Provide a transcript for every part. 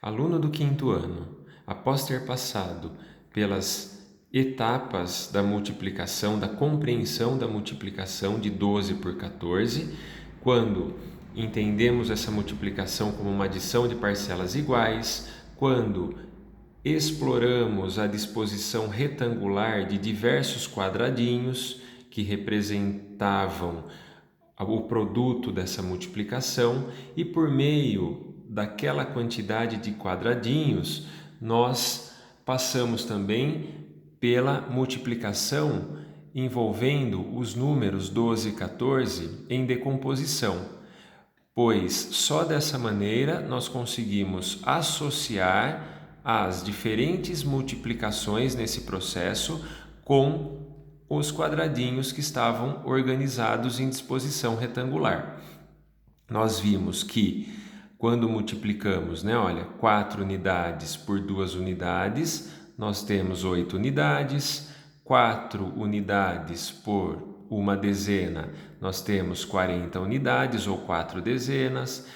Aluno do quinto ano, após ter passado pelas etapas da multiplicação, da compreensão da multiplicação de 12 por 14, quando entendemos essa multiplicação como uma adição de parcelas iguais, quando exploramos a disposição retangular de diversos quadradinhos que representavam o produto dessa multiplicação, e por meio daquela quantidade de quadradinhos nós passamos também pela multiplicação envolvendo os números 12 e 14 em decomposição, pois só dessa maneira nós conseguimos associar as diferentes multiplicações nesse processo com os quadradinhos que estavam organizados em disposição retangular. Nós vimos que quando multiplicamos, 4 unidades por 2 unidades, nós temos 8 unidades, 4 unidades por uma dezena, nós temos 40 unidades ou 4 dezenas.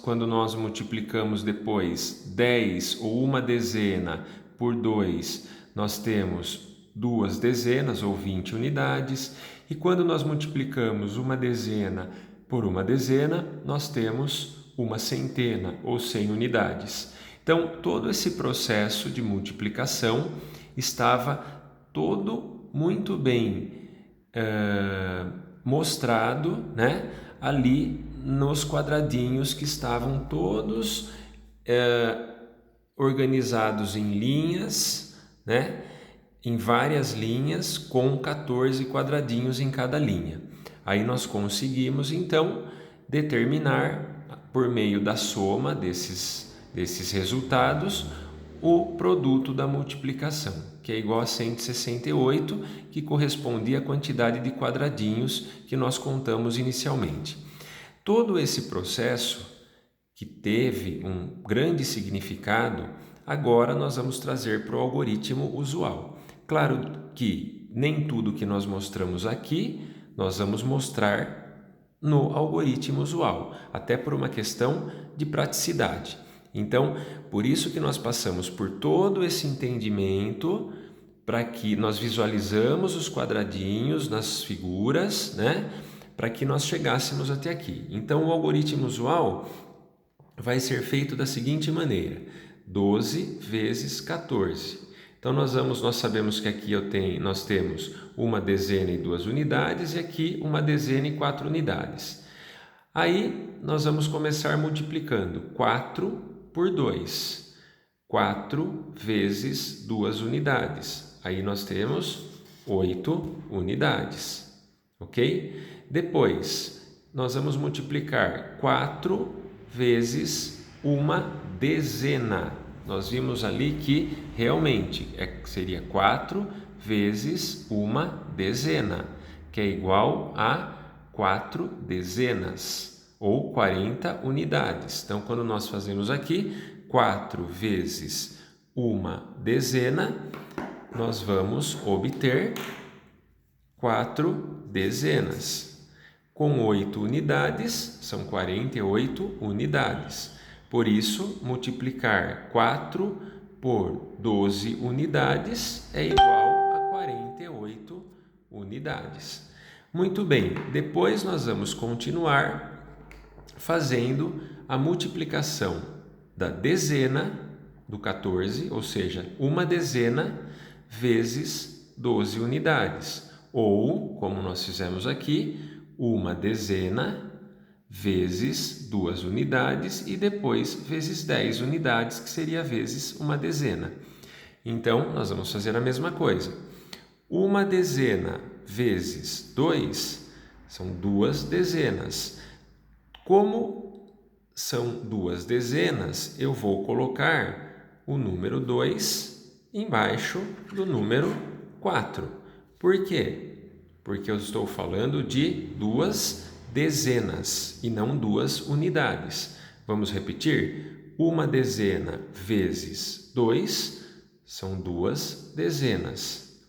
Quando nós multiplicamos depois 10 ou uma dezena por 2, nós temos 2 dezenas ou 20 unidades. E quando nós multiplicamos uma dezena por uma dezena, nós temos uma centena ou 100 unidades. Então, todo esse processo de multiplicação estava todo muito bem mostrado, ali nos quadradinhos que estavam todos organizados em linhas, em várias linhas com 14 quadradinhos em cada linha. Aí nós conseguimos então determinar, por meio da soma desses resultados, o produto da multiplicação, que é igual a 168, que corresponde à quantidade de quadradinhos que nós contamos inicialmente. Todo esse processo, que teve um grande significado, agora nós vamos trazer para o algoritmo usual. Claro que nem tudo que nós mostramos aqui nós vamos mostrar no algoritmo usual, até por uma questão de praticidade. Então, por isso que nós passamos por todo esse entendimento, para que nós visualizamos os quadradinhos nas figuras, para que nós chegássemos até aqui. Então, o algoritmo usual vai ser feito da seguinte maneira: 12 vezes 14. Então, nós sabemos que aqui nós temos uma dezena e 2 unidades, e aqui uma dezena e 4 unidades. Aí, nós vamos começar multiplicando 4 por 2. 4 vezes 2 unidades. Aí, nós temos 8 unidades, ok? Depois, nós vamos multiplicar 4 vezes uma dezena. Nós vimos ali que realmente seria 4 vezes uma dezena, que é igual a 4 dezenas ou 40 unidades. Então, quando nós fazemos aqui 4 vezes uma dezena, nós vamos obter 4 dezenas. Com 8 unidades, são 48 unidades. Por isso, multiplicar 4 por 12 unidades é igual a 48 unidades. Muito bem, depois nós vamos continuar fazendo a multiplicação da dezena do 14, ou seja, uma dezena vezes 12 unidades. Ou, como nós fizemos aqui, uma dezena vezes 2 unidades e depois vezes 10 unidades, que seria vezes uma dezena. Então, nós vamos fazer a mesma coisa. Uma dezena vezes 2 são 2 dezenas. Como são 2 dezenas, eu vou colocar o número 2 embaixo do número 4. Por quê? Porque eu estou falando de 2 dezenas e não 2 unidades. Vamos repetir? Uma dezena vezes 2 são 2 dezenas.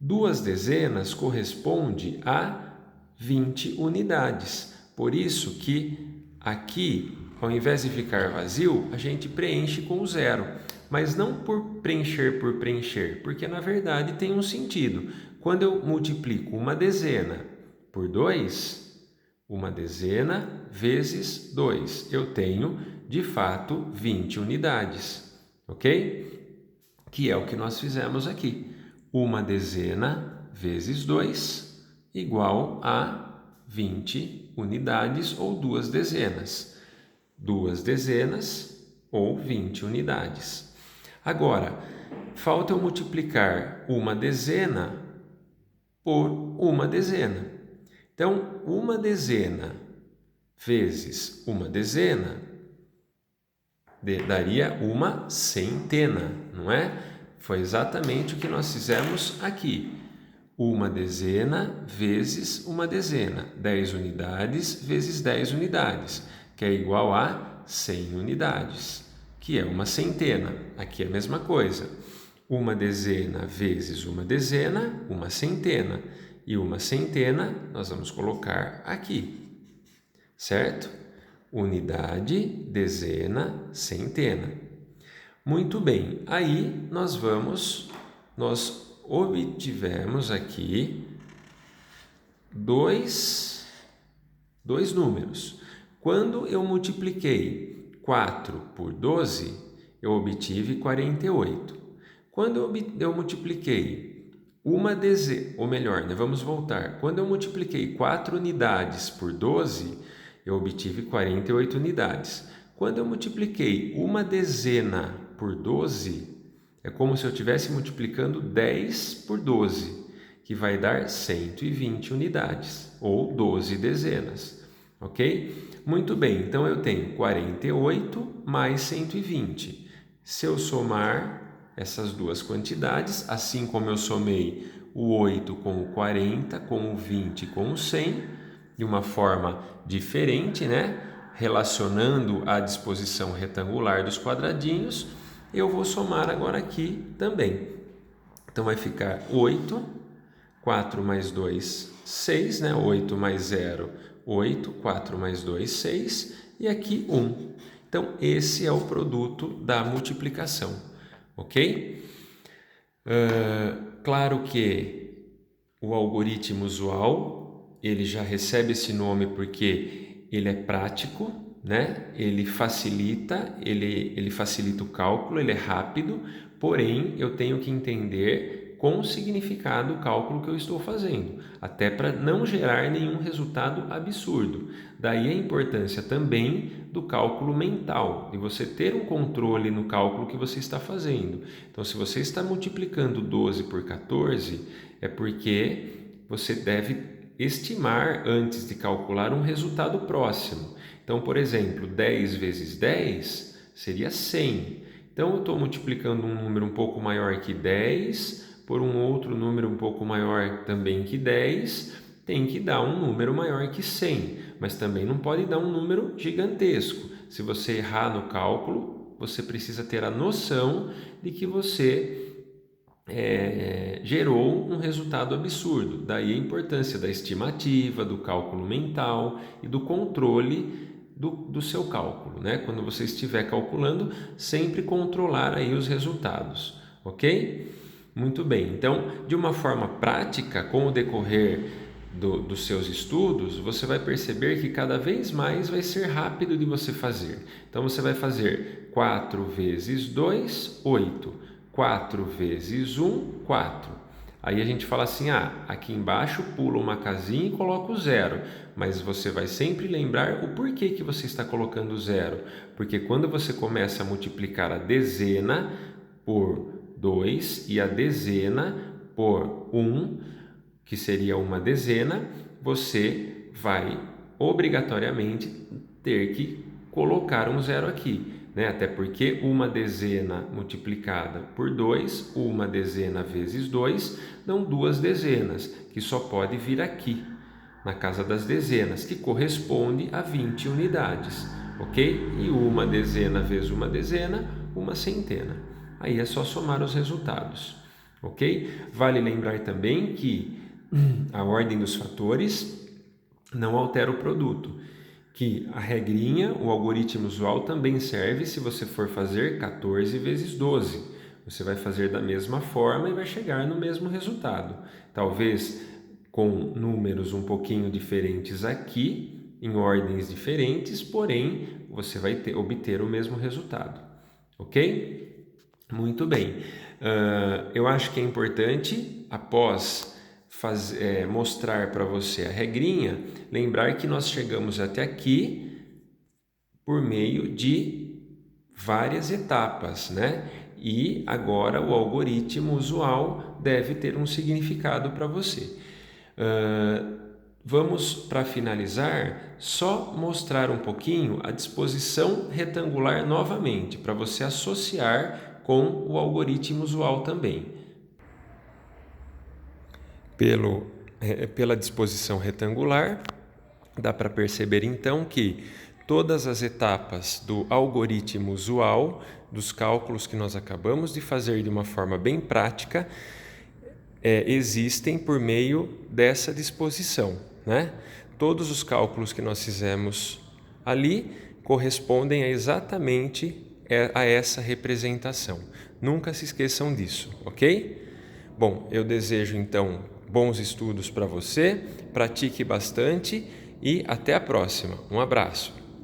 2 dezenas corresponde a 20 unidades. Por isso que aqui ao invés de ficar vazio, a gente preenche com o zero. Mas não por preencher, porque na verdade tem um sentido. Quando eu multiplico uma dezena por 2, uma dezena vezes 2, eu tenho, de fato, 20 unidades, ok? Que é o que nós fizemos aqui. Uma dezena vezes 2 igual a 20 unidades ou 2 dezenas. 2 dezenas ou 20 unidades. Agora, falta eu multiplicar uma dezena por uma dezena. Então, uma dezena vezes uma dezena daria uma centena, não é? Foi exatamente o que nós fizemos aqui. Uma dezena vezes uma dezena, 10 unidades vezes 10 unidades, que é igual a 100 unidades, que é uma centena. Aqui é a mesma coisa. Uma dezena vezes uma centena. E uma centena nós vamos colocar aqui, certo? Unidade, dezena, centena. Muito bem, aí nós obtivemos aqui dois números. Quando eu multipliquei 4 por 12, eu obtive 48. Quando eu multipliquei uma dezena, ou melhor, vamos voltar. Quando eu multipliquei 4 unidades por 12, eu obtive 48 unidades. Quando eu multipliquei uma dezena por 12, é como se eu estivesse multiplicando 10 por 12, que vai dar 120 unidades, ou 12 dezenas, ok? Muito bem, então eu tenho 48 mais 120. Se eu somar essas duas quantidades, assim como eu somei o 8 com o 40, com o 20 com o 100, de uma forma diferente, né? Relacionando a disposição retangular dos quadradinhos, eu vou somar agora aqui também. Então vai ficar 8, 4 mais 2, 6, né? 8 mais 0, 8, 4 mais 2, 6, e aqui 1. Então, esse é o produto da multiplicação, ok? Claro que o algoritmo usual, ele já recebe esse nome porque ele é prático, né? Ele facilita o cálculo, ele é rápido, porém eu tenho que entender com significado o cálculo que eu estou fazendo, até para não gerar nenhum resultado absurdo. Daí a importância também do cálculo mental, de você ter um controle no cálculo que você está fazendo. Então, se você está multiplicando 12 por 14, é porque você deve estimar antes de calcular um resultado próximo. Então, por exemplo, 10 vezes 10 seria 100. Então, eu estou multiplicando um número um pouco maior que 10 por um outro número um pouco maior também que 10, tem que dar um número maior que 100, mas também não pode dar um número gigantesco. Se você errar no cálculo, você precisa ter a noção de que você gerou um resultado absurdo. Daí a importância da estimativa, do cálculo mental e do controle do seu cálculo, né? Quando você estiver calculando, sempre controlar aí os resultados, ok? Muito bem, então, de uma forma prática, com o decorrer dos seus estudos, você vai perceber que cada vez mais vai ser rápido de você fazer. Então, você vai fazer 4 vezes 2, 8. 4 vezes 1, 4. Aí a gente fala assim, aqui embaixo pula uma casinha e coloca o zero. Mas você vai sempre lembrar o porquê que você está colocando zero. Porque quando você começa a multiplicar a dezena por 2 e a dezena por 1, que seria uma dezena, você vai obrigatoriamente ter que colocar um zero aqui, né? Até porque uma dezena multiplicada por 2, uma dezena vezes 2, dão 2 dezenas, que só pode vir aqui, na casa das dezenas, que corresponde a 20 unidades, ok? E uma dezena vezes uma dezena, uma centena. Aí é só somar os resultados, ok? Vale lembrar também que a ordem dos fatores não altera o produto. que a regrinha, o algoritmo usual, também serve se você for fazer 14 vezes 12. Você vai fazer da mesma forma e vai chegar no mesmo resultado. Talvez com números um pouquinho diferentes aqui, em ordens diferentes, porém você vai obter o mesmo resultado. Ok? Muito bem. Eu acho que é importante, após mostrar para você a regrinha, lembrar que nós chegamos até aqui por meio de várias etapas, né? E agora o algoritmo usual deve ter um significado para você. Vamos, para finalizar, só mostrar um pouquinho a disposição retangular novamente, para você associar com o algoritmo usual também. Pela disposição retangular, dá para perceber então que todas as etapas do algoritmo usual, dos cálculos que nós acabamos de fazer de uma forma bem prática, existem por meio dessa disposição, né? Todos os cálculos que nós fizemos ali correspondem exatamente a essa representação. Nunca se esqueçam disso, ok? Bom, eu desejo então bons estudos para você, pratique bastante e até a próxima. Um abraço.